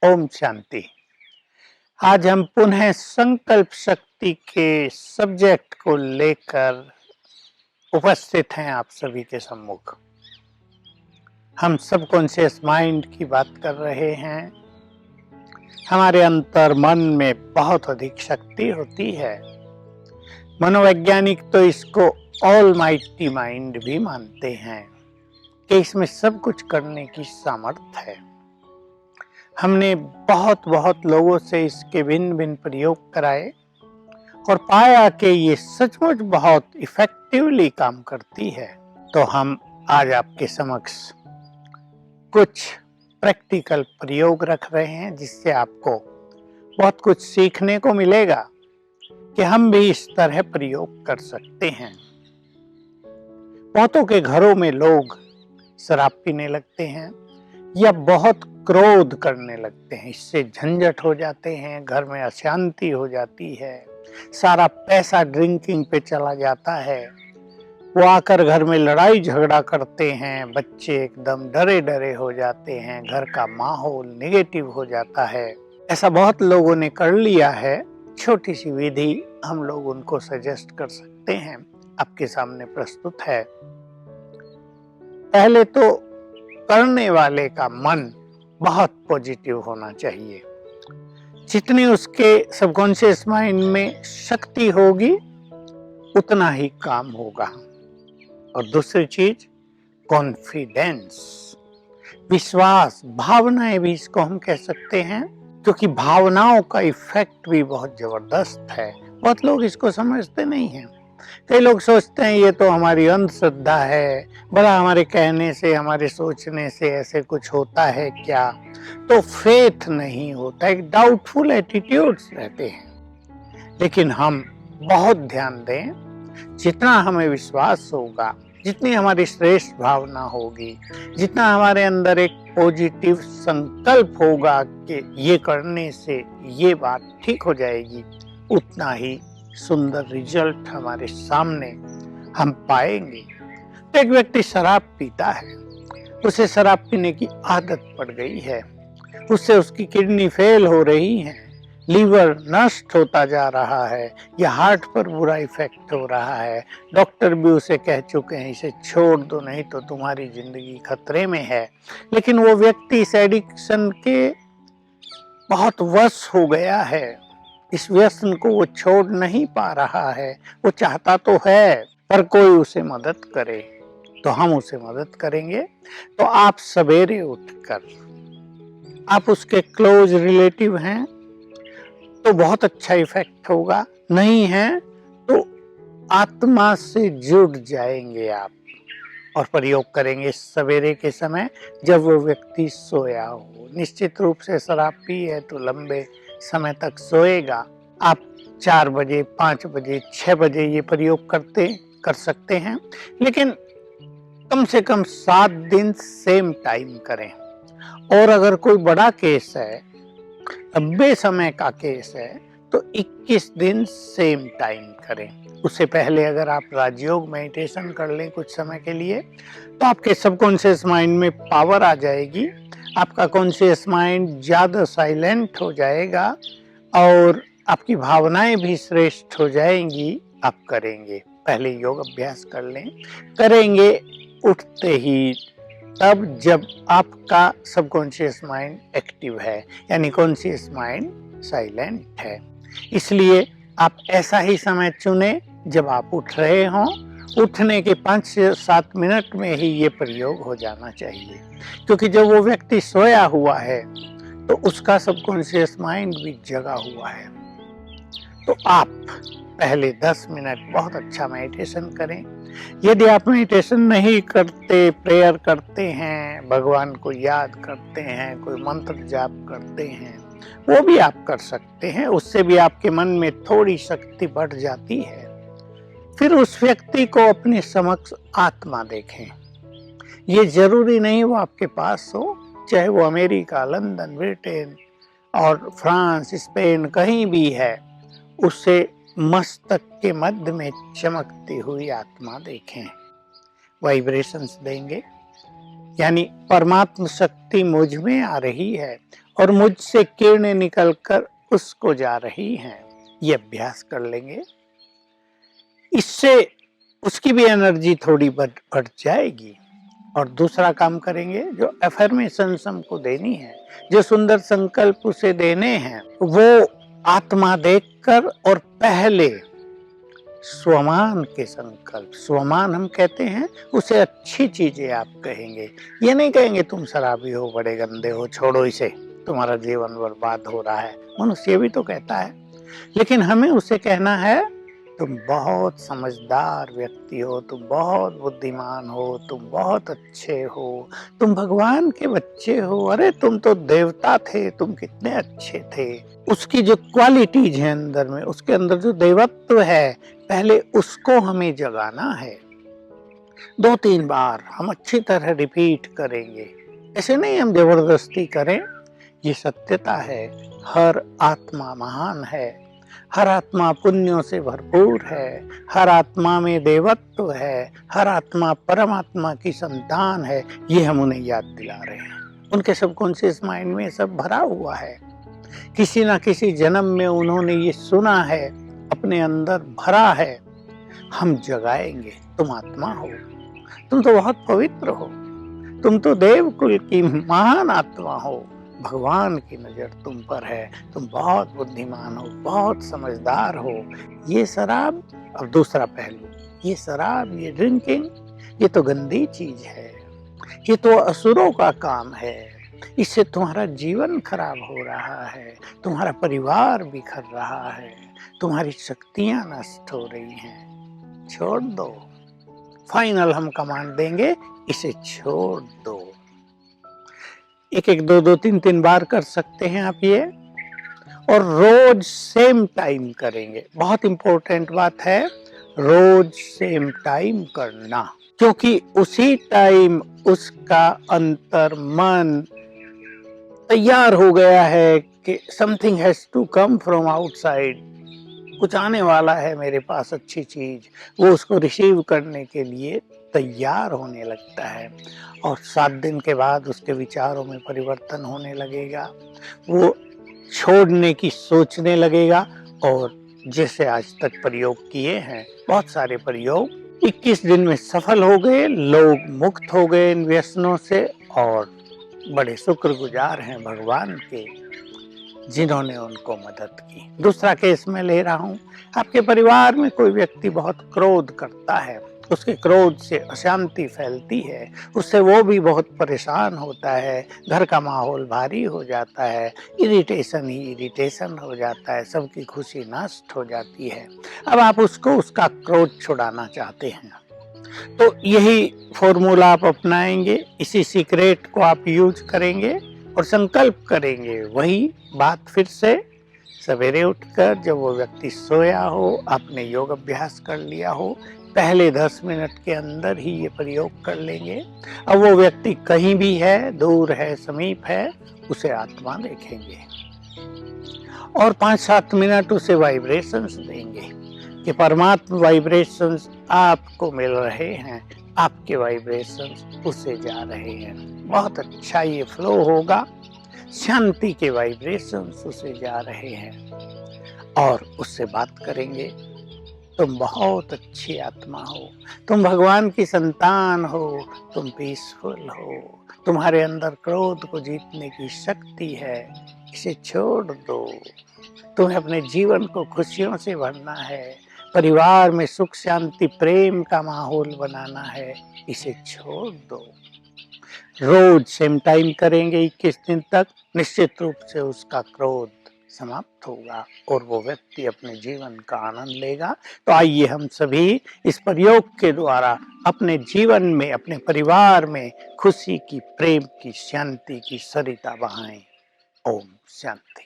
ओम शांति। आज हम पुनः संकल्प शक्ति के सब्जेक्ट को लेकर उपस्थित हैं आप सभी के सम्मुख। हम सबकॉन्शियस माइंड की बात कर रहे हैं। हमारे अंतर मन में बहुत अधिक शक्ति होती है। मनोवैज्ञानिक तो इसको ऑलमाइटी माइंड भी मानते हैं कि इसमें सब कुछ करने की सामर्थ्य है। हमने बहुत लोगों से इसके भिन्न भिन्न प्रयोग कराए और पाया कि ये सचमुच बहुत इफेक्टिवली काम करती है। तो हम आज आपके समक्ष कुछ प्रैक्टिकल प्रयोग रख रहे हैं जिससे आपको बहुत कुछ सीखने को मिलेगा कि हम भी इस तरह प्रयोग कर सकते हैं। बहुतों के घरों में लोग शराब पीने लगते हैं या बहुत क्रोध करने लगते हैं। इससे झंझट हो जाते हैं, घर में अशांति हो जाती है, सारा पैसा ड्रिंकिंग पे चला जाता है। वो आकर घर में लड़ाई झगड़ा करते हैं, बच्चे एकदम डरे डरे हो जाते हैं, घर का माहौल नेगेटिव हो जाता है। ऐसा बहुत लोगों ने कर लिया है। छोटी सी विधि हम लोग उनको सजेस्ट कर सकते हैं, आपके सामने प्रस्तुत है। पहले तो करने वाले का मन बहुत पॉजिटिव होना चाहिए। जितनी उसके सबकॉन्शियस माइंड में शक्ति होगी उतना ही काम होगा। और दूसरी चीज कॉन्फिडेंस, विश्वास, भावनाएं भी इसको हम कह सकते हैं, क्योंकि भावनाओं का इफेक्ट भी बहुत जबरदस्त है। बहुत लोग इसको समझते नहीं हैं। कई लोग सोचते हैं ये तो हमारी अंधश्रद्धा है, बड़ा हमारे कहने से, हमारे सोचने से ऐसे कुछ होता है क्या। तो फेथ नहीं होता, एक डाउटफुल एटीट्यूड्स रहते हैं। लेकिन हम बहुत ध्यान दें, जितना हमें विश्वास होगा, जितनी हमारी श्रेष्ठ भावना होगी, जितना हमारे अंदर एक पॉजिटिव संकल्प होगा कि ये करने से ये बात ठीक हो जाएगी, उतना ही सुंदर रिजल्ट हमारे सामने हम पाएंगे। तो एक व्यक्ति शराब पीता है, उसे शराब पीने की आदत पड़ गई है, उससे उसकी किडनी फेल हो रही है, लीवर नष्ट होता जा रहा है या हार्ट पर बुरा इफेक्ट हो रहा है। डॉक्टर भी उसे कह चुके हैं इसे छोड़ दो, नहीं तो तुम्हारी जिंदगी खतरे में है। लेकिन वो व्यक्ति इस एडिक्शन के बहुत वश हो गया है। इस व्यसन को वो छोड़ नहीं पा रहा है। वो चाहता तो है पर कोई उसे मदद करे, तो हम उसे मदद करेंगे। तो आप सवेरे उठकर, आप उसके क्लोज रिलेटिव हैं तो बहुत अच्छा इफेक्ट होगा, नहीं है तो आत्मा से जुड़ जाएंगे आप और प्रयोग करेंगे सवेरे के समय जब वो व्यक्ति सोया हो। निश्चित रूप से शराब पी है तो लंबे समय तक सोएगा। आप 4 बजे, 5 बजे, 6 बजे ये प्रयोग कर सकते हैं, लेकिन कम से कम 7 दिन सेम टाइम करें। और अगर कोई बड़ा केस है, लंबे समय का केस है, तो 21 दिन सेम टाइम करें। उससे पहले अगर आप राजयोग मेडिटेशन कर लें कुछ समय के लिए, तो आपके सबकॉन्शियस माइंड में पावर आ जाएगी, आपका कॉन्शियस माइंड ज्यादा साइलेंट हो जाएगा और आपकी भावनाएं भी श्रेष्ठ हो जाएंगी। आप करेंगे, पहले योग अभ्यास कर लें, करेंगे उठते ही, तब जब आपका सबकॉन्शियस माइंड एक्टिव है, यानी कॉन्शियस माइंड साइलेंट है। इसलिए आप ऐसा ही समय चुने जब आप उठ रहे हों। उठने के 5 से 7 मिनट में ही ये प्रयोग हो जाना चाहिए, क्योंकि जब वो व्यक्ति सोया हुआ है तो उसका सबकॉन्शियस माइंड भी जगा हुआ है। तो आप पहले 10 मिनट बहुत अच्छा मेडिटेशन करें। यदि आप मेडिटेशन नहीं करते, प्रेयर करते हैं, भगवान को याद करते हैं, कोई मंत्र जाप करते हैं, वो भी आप कर सकते हैं। उससे भी आपके मन में थोड़ी शक्ति बढ़ जाती है। फिर उस व्यक्ति को अपने समक्ष आत्मा देखें। ये जरूरी नहीं वो आपके पास हो, चाहे वो अमेरिका, लंदन, ब्रिटेन और फ्रांस, स्पेन कहीं भी है, उसे मस्तक के मध्य में चमकती हुई आत्मा देखें। वाइब्रेशंस देंगे, यानी परमात्म शक्ति मुझ में आ रही है और मुझसे किरणें निकलकर उसको जा रही हैं। ये अभ्यास कर लेंगे, इससे उसकी भी एनर्जी थोड़ी बढ़ जाएगी। और दूसरा काम करेंगे, जो अफर्मेशंस हमको देनी है, जो सुंदर संकल्प उसे देने हैं, वो आत्मा देखकर और पहले स्वमान के संकल्प, स्वमान हम कहते हैं उसे अच्छी चीजें आप कहेंगे। ये नहीं कहेंगे तुम शराबी हो, बड़े गंदे हो, छोड़ो इसे, तुम्हारा जीवन बर्बाद हो रहा है। मनुष्य भी तो कहता है, लेकिन हमें उसे कहना है तुम बहुत समझदार व्यक्ति हो, तुम बहुत बुद्धिमान हो, तुम बहुत अच्छे हो, तुम भगवान के बच्चे हो, अरे तुम तो देवता थे, तुम कितने अच्छे थे। उसकी जो क्वालिटीज है अंदर में, उसके अंदर जो देवत्व है, पहले उसको हमें जगाना है। 2-3 बार हम अच्छी तरह रिपीट करेंगे, ऐसे नहीं हम जबरदस्ती करें। ये सत्यता है, हर आत्मा महान है, हर आत्मा पुण्यों से भरपूर है, हर आत्मा में देवत्व है, हर आत्मा परमात्मा की संतान है। ये हम उन्हें याद दिला रहे हैं। उनके सबकॉन्शियस माइंड में सब भरा हुआ है, किसी ना किसी जन्म में उन्होंने ये सुना है, अपने अंदर भरा है। हम जगाएंगे, तुम आत्मा हो, तुम तो बहुत पवित्र हो, तुम तो देवकुल की महान आत्मा हो, भगवान की नजर तुम पर है, तुम बहुत बुद्धिमान हो, बहुत समझदार हो। ये शराब, और दूसरा पहलू, ये शराब, ये ड्रिंकिंग, ये तो गंदी चीज है, ये तो असुरों का काम है, इससे तुम्हारा जीवन खराब हो रहा है, तुम्हारा परिवार बिखर रहा है, तुम्हारी शक्तियां नष्ट हो रही हैं, छोड़ दो। फाइनल हम कमांड देंगे, इसे छोड़ दो। एक 2 3 बार कर सकते हैं आप ये, और रोज सेम टाइम करेंगे। बहुत इंपॉर्टेंट बात है, रोज सेम टाइम करना, क्योंकि उसी टाइम उसका अंतर मन तैयार हो गया है कि something has to come from outside, कुछ आने वाला है मेरे पास अच्छी चीज, वो उसको रिसीव करने के लिए तैयार होने लगता है। और 7 दिन के बाद उसके विचारों में परिवर्तन होने लगेगा, वो छोड़ने की सोचने लगेगा। और जैसे आज तक प्रयोग किए हैं, बहुत सारे प्रयोग 21 दिन में सफल हो गए, लोग मुक्त हो गए इन व्यसनों से, और बड़े शुक्रगुजार हैं भगवान के जिन्होंने उनको मदद की। दूसरा केस मैं ले रहा हूँ, आपके परिवार में कोई व्यक्ति बहुत क्रोध करता है, उसके क्रोध से अशांति फैलती है, उससे वो भी बहुत परेशान होता है, घर का माहौल भारी हो जाता है, इरिटेशन ही इरिटेशन हो जाता है, सबकी खुशी नष्ट हो जाती है। अब आप उसको उसका क्रोध छुड़ाना चाहते हैं, तो यही फॉर्मूला आप अपनाएंगे, इसी सीक्रेट को आप यूज करेंगे और संकल्प करेंगे। वही बात फिर से सवेरे उठकर, जब वो व्यक्ति सोया हो, आपने योग अभ्यास कर लिया हो, पहले 10 मिनट के अंदर ही ये प्रयोग कर लेंगे। अब वो व्यक्ति कहीं भी है, दूर है, समीप है, उसे आत्मा देखेंगे और 5-7 मिनट उसे वाइब्रेशंस देंगे कि परमात्मा वाइब्रेशंस आपको मिल रहे हैं, आपके वाइब्रेशंस उसे जा रहे हैं। बहुत अच्छा ये फ्लो होगा, शांति के वाइब्रेशंस उसे जा रहे हैं। और उससे बात करेंगे, तुम बहुत अच्छी आत्मा हो, तुम भगवान की संतान हो, तुम पीसफुल हो, तुम्हारे अंदर क्रोध को जीतने की शक्ति है, इसे छोड़ दो। तुम्हें अपने जीवन को खुशियों से भरना है, परिवार में सुख शांति प्रेम का माहौल बनाना है, इसे छोड़ दो। रोज सेम टाइम करेंगे 21 दिन तक, निश्चित रूप से उसका क्रोध समाप्त होगा और वो व्यक्ति अपने जीवन का आनंद लेगा। तो आइए हम सभी इस प्रयोग के द्वारा अपने जीवन में, अपने परिवार में खुशी की, प्रेम की, शांति की सरिता बहाएं। ओम शांति।